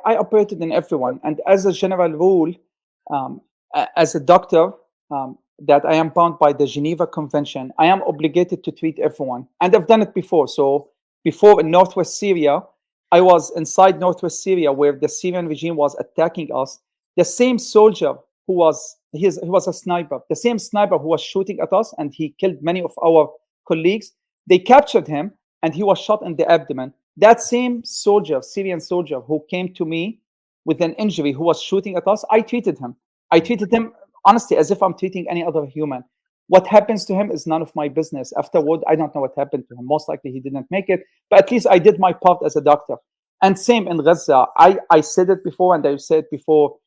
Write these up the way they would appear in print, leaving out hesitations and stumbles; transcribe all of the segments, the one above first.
I operated in everyone, and as a general rule, as a doctor, that I am bound by the Geneva Convention, I am obligated to treat everyone, and I've done it before. So before in Northwest Syria, I was inside Northwest Syria where the Syrian regime was attacking us. The same soldier who was he was a sniper, the same sniper who was shooting at us, and he killed many of our colleagues. They captured him, and he was shot in the abdomen. That same soldier, Syrian soldier, who came to me with an injury, who was shooting at us, I treated him. I treated him honestly as if I'm treating any other human. What happens to him is none of my business. Afterward, I don't know what happened to him. Most likely he didn't make it, but at least I did my part as a doctor. And same in Gaza. I said it before, and I've said it before.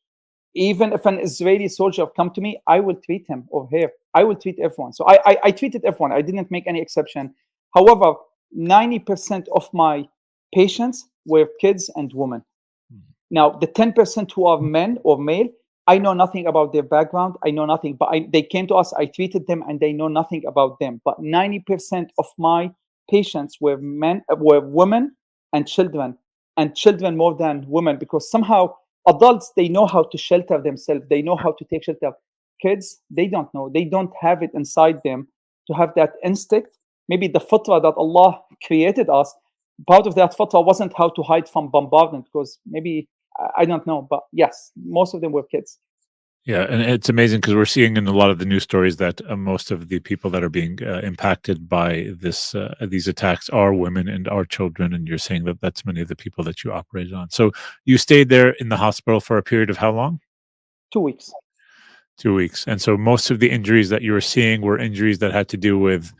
Even if an Israeli soldier come to me, I will treat him or her. I will treat everyone. So I treated everyone. I didn't make any exception. However, 90% of my patients were kids and women. Now, the 10% who are men or male, I know nothing about their background. I know nothing, but they came to us, I treated them, and they know nothing about them. But 90% of my patients were women and children more than women, because somehow adults, they know how to shelter themselves. They know how to take shelter. Kids, they don't know. They don't have it inside them to have that instinct. Maybe the fitrah that Allah created us, part of that fitrah wasn't how to hide from bombardment, because maybe, I don't know, but yes, most of them were kids. Yeah, and it's amazing because we're seeing in a lot of the news stories that most of the people that are being impacted by these attacks are women and are children, and you're saying that that's many of the people that you operated on. So you stayed there in the hospital for a period of how long? 2 weeks. 2 weeks. And so most of the injuries that you were seeing were injuries that had to do with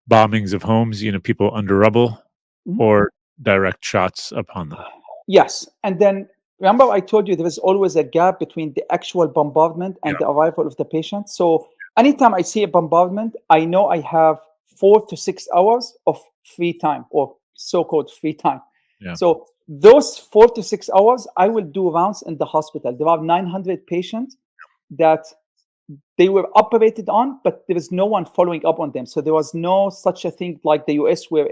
bombings of homes, people under rubble, or direct shots upon them. Yes, and then remember I told you there is always a gap between the actual bombardment and the arrival of the patient. So anytime I see a bombardment, I know I have 4 to 6 hours of free time, or so-called free time. Yeah. So those 4 to 6 hours, I will do rounds in the hospital. There are 900 patients that they were operated on, but there is no one following up on them. So there was no such a thing like the US where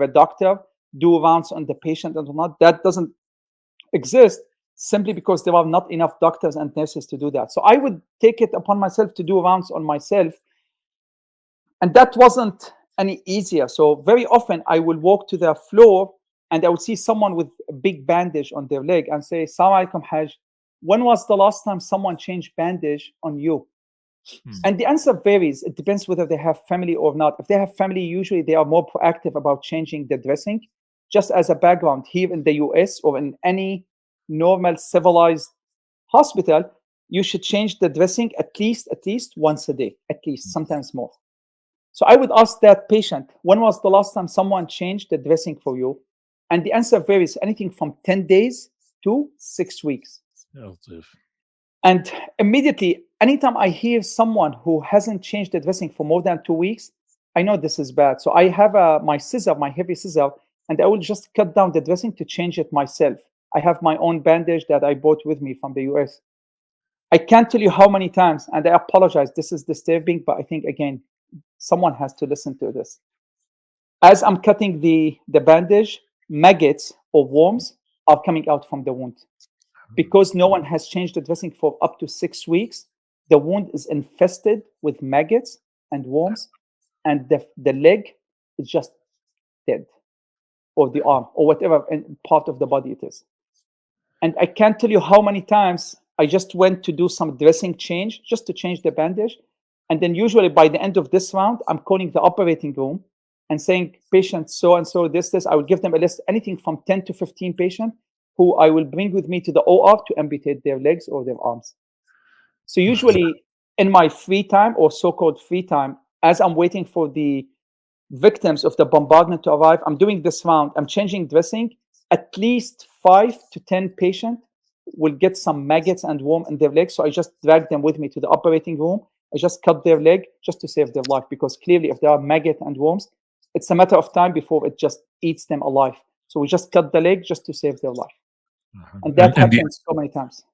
a doctor do rounds on the patient and not. That doesn't exist, simply because there are not enough doctors and nurses to do that. So I would take it upon myself to do rounds on myself, and that wasn't any easier. So very often I will walk to the floor and I would see someone with a big bandage on their leg and say, "Assalamu alaikum, Hajj. When was the last time someone changed bandage on you?" And the answer varies. It depends whether they have family or not. If they have family, usually they are more proactive about changing the dressing. Just as a background, here in the US or in any normal civilized hospital, you should change the dressing at least once a day, at least, sometimes more. So I would ask that patient, when was the last time someone changed the dressing for you? And the answer varies, anything from 10 days to 6 weeks. And immediately, anytime I hear someone who hasn't changed the dressing for more than 2 weeks, I know this is bad. So I have my heavy scissor, and I will just cut down the dressing to change it myself. I have my own bandage that I bought with me from the US. I can't tell you how many times, and I apologize, this is disturbing, but I think, again, someone has to listen to this. As I'm cutting the bandage, maggots or worms are coming out from the wound. Because no one has changed the dressing for up to 6 weeks, the wound is infested with maggots and worms, and the leg is just dead, or the arm, or whatever part of the body it is. And I can't tell you how many times I just went to do some dressing change, just to change the bandage. And then usually by the end of this round, I'm calling the operating room and saying, "Patient so-and-so, this. I will give them a list, anything from 10 to 15 patients, who I will bring with me to the OR to amputate their legs or their arms." So usually in my free time, or so-called free time, as I'm waiting for the victims of the bombardment to arrive, I'm doing this round. I'm changing dressing. At least 5 to 10 patients will get some maggots and worm in their legs. So I just drag them with me to the operating room. I just cut their leg just to save their life, because clearly if there are maggots and worms, it's a matter of time before it just eats them alive. So we just cut the leg just to save their life. And that happens so many times.